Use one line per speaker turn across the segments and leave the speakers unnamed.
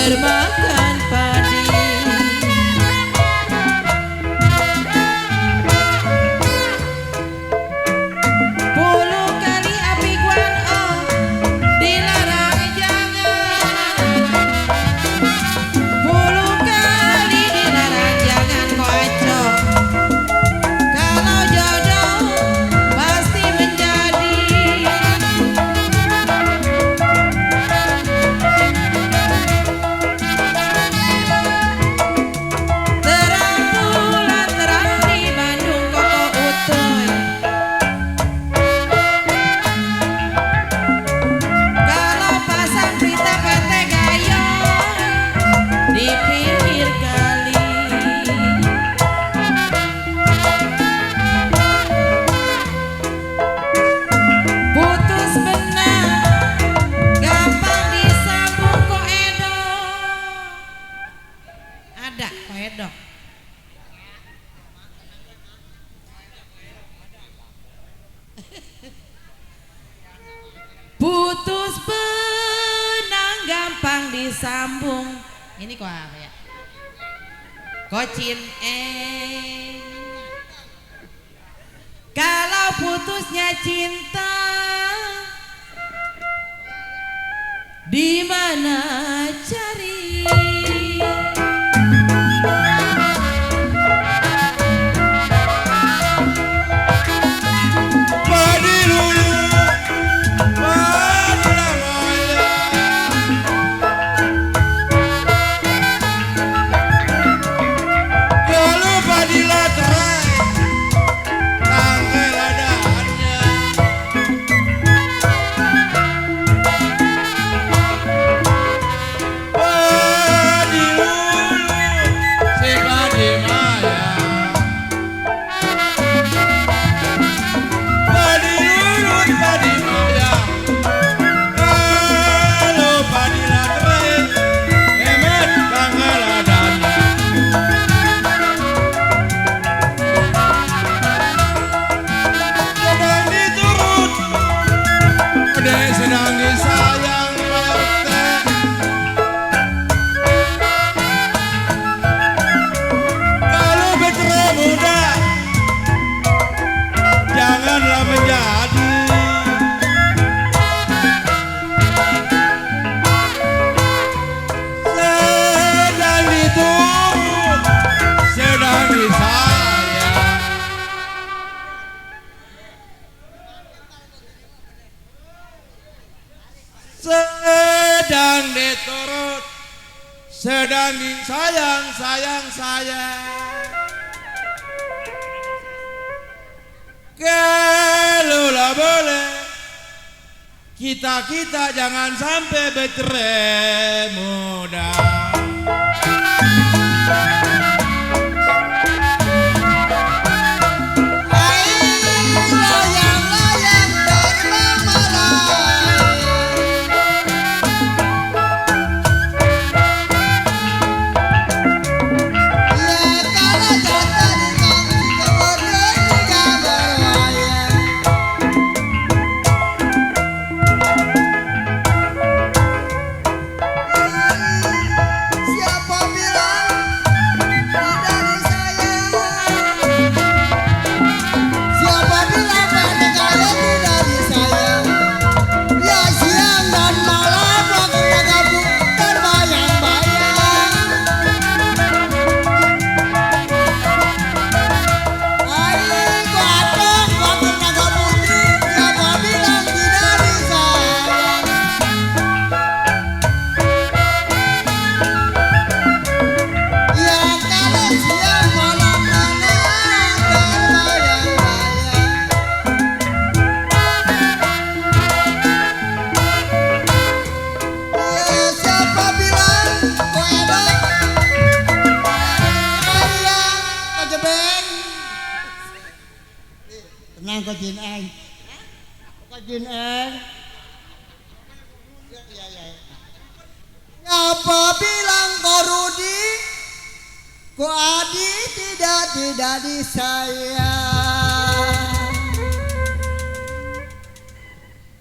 bermakan padi. Puluh kali api guan oh dilarang jangan. Puluh kali dilarang jangan kocok. Kalau jodoh pasti menjadi. Terang bulan terang di Bandung koko utuy. Kalau pasang berita PT Gayung di pinggir kali. Putus benang gampang disambung kok edo. Ada kok edo. Putus benang gampang disambung. Ini kok apa ya? Kocin kalau putusnya cinta di mana cari?
Padi lulu, padi lamaya. Kalau padi laterai, tanggal adaannya. Padi lulu, si padi maya. Padi lulu, padi maya. Kalau padi laterai, hemat tanggal adaannya. Sedang diturut, adek sedang disayang partai. Kalau bercerai muda, janganlah menjadi. Sedang diturut, sedang disayang. Sedang diturut, sedang disayang, sayang, sayang. Kalaulah boleh, kita jangan sampai bercerai muda. Layang-layang terbang malam. Ya kalau jatuh di kaki kemudian juga berlayang. Siapa bilang tidak disayang? Siapa bilang pada kalian tidak disayang? Ya siang dan malam waktunya gabung terbayang-bayang. Hai kuatong waktunya gabung siapa bilang tidak disayang? Ya kalau siang malam mana terbayang-bayang. Ya siapa bilang kok enak? Ayang kok jebeng. Tenang kok Jin Eng. Kok Jin Eng? Ya. Siapa bilang kok Rudi? Kok Adi tidak disayang?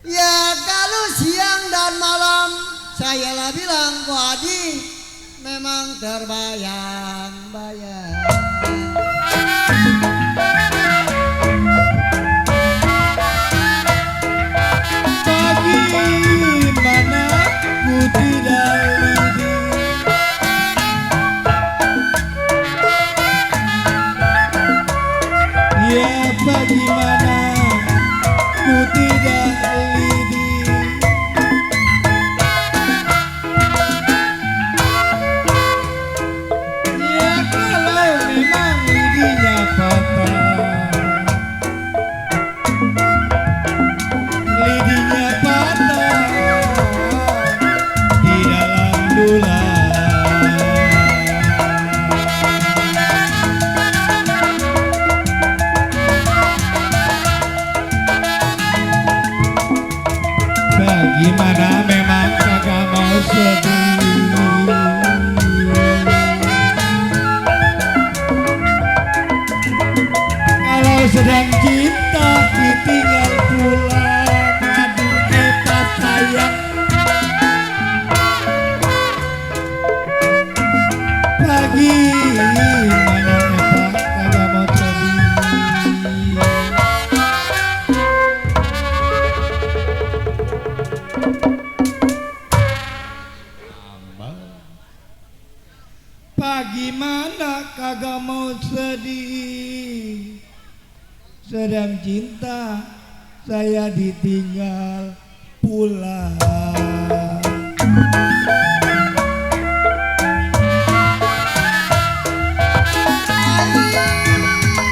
Ya kalau siang dan malam Saya lah bilang Ko Adi memang terbayang-bayang.
Bagaimana ku tidak lidi, ya bagaimana ku tidak lidi. Ya kalau memang lidinya patah, lidinya patah di dalam dulang. Bagaimana memang kagak mau sedih, kalau sedang cinta ditinggal pulang. Aduh hebat sayang, bagaimana hebat kagak mau sedih. Bagaimana kagak mau sedih, sedang cinta saya ditinggal pulang.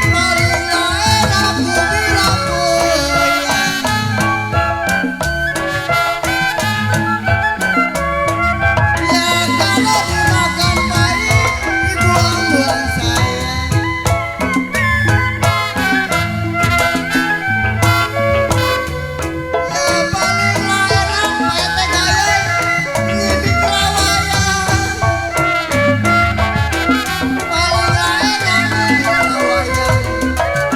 Paling gak enak ku bilang goyang. Ya kalau dimakan pahit dibuang-buang sayang. Ya paling gak enak pete gaya ngibing rawayang. Paling gak enak ngibing rawayang.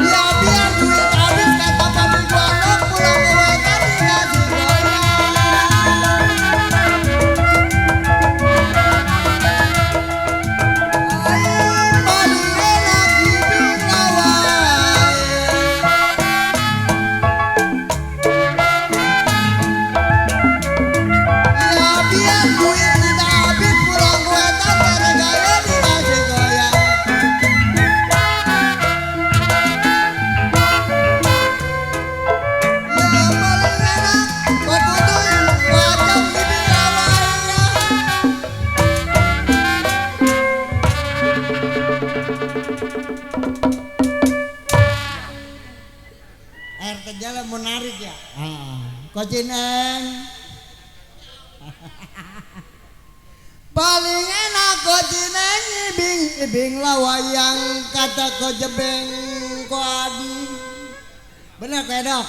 Ya biar duit habis kata papi gondok pulang ke wetan dikasih goyang. Paling enak ngibing rawayang. Ya biar duit kita habis pulang ke wetan kata gaya dikasih goyang. Ya paling enak kau putus wajah ngibing rawayang. Air terjala menarik ya. Kocineng. Paling enak kocineng ibing lawayang kata ko jebeng ko Adi. Benar kayak dok.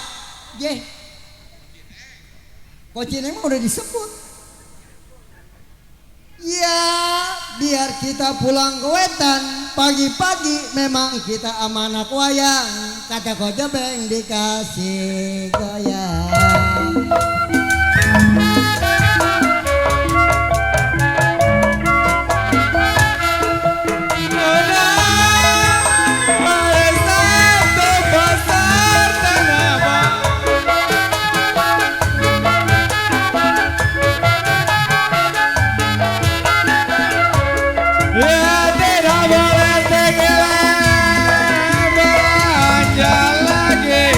Ye. Kocineng mah udah disebut. Ya biar kita pulang ke wetan pagi-pagi memang kita amanah wayang kata ko jebeng dikasih goyang.
Ya tidak boleh tenggelam belanja lagi.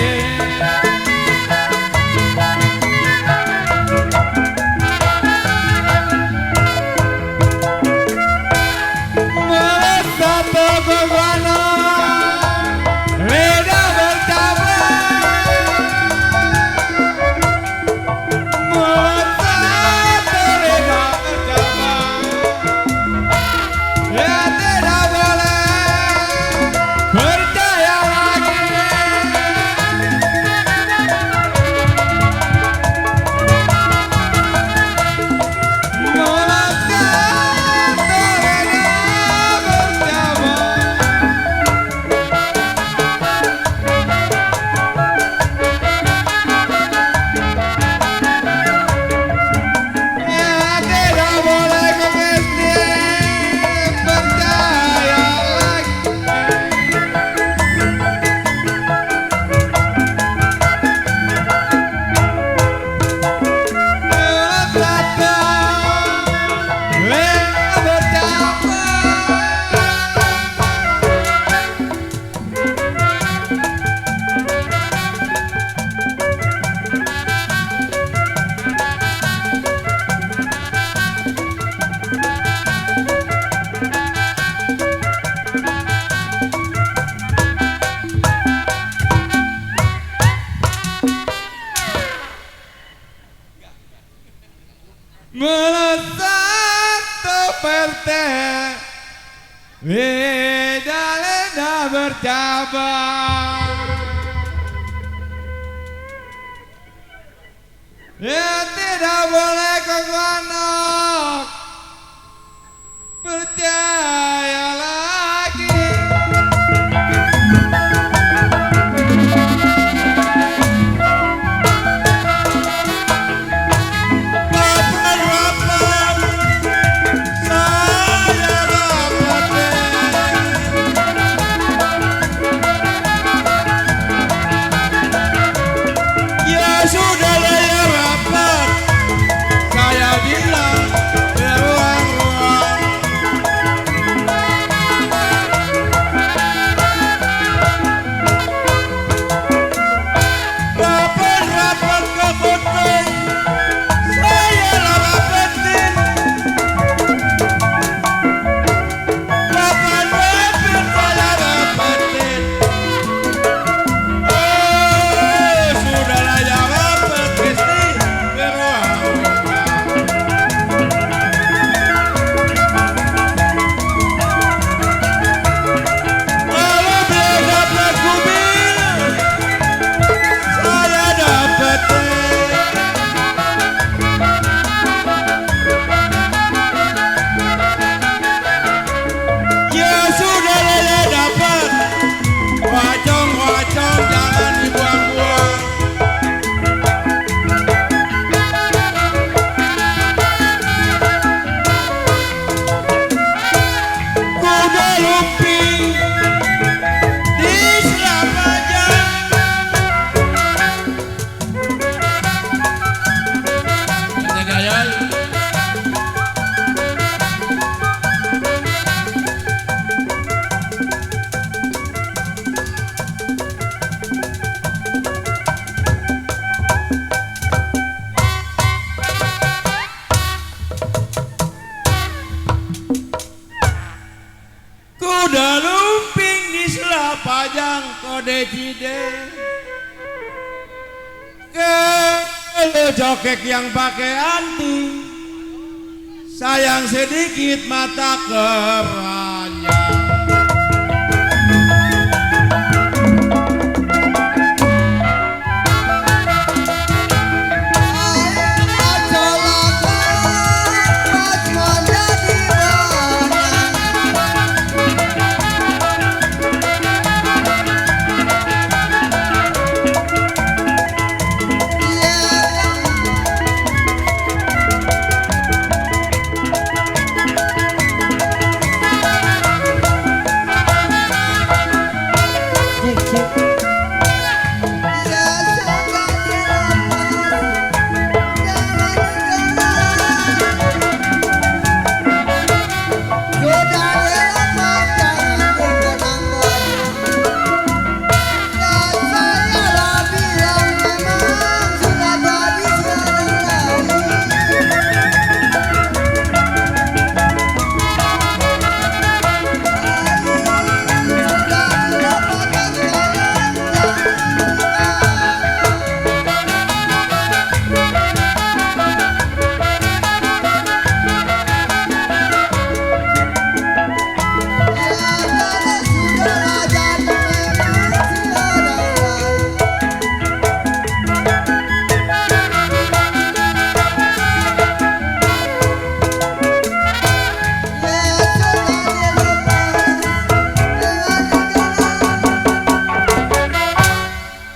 perte Widalena bercabang Ya tidak boleh kegonok percaya lagi kapan-kapan saya dapat ya sudah lah ya rapat saya bilang beruang-ruang rapat-rapat ke kutub saya rapatin rapat-rapat saya rapatin oh sudahlah ya rapat Kristi beruang-ruang kalau dia dapat kubil saya dapetin ya sudah ya dapat wacong-wacong jangan dibuang-buang kuda lumping di Selamajan kuda lumping di Selapajang kode cide kalau jokek yang pakai anting sayang sedikit mata keranjang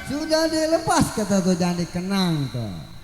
Sudah dilepas kata tuh jangan dikenang tuh.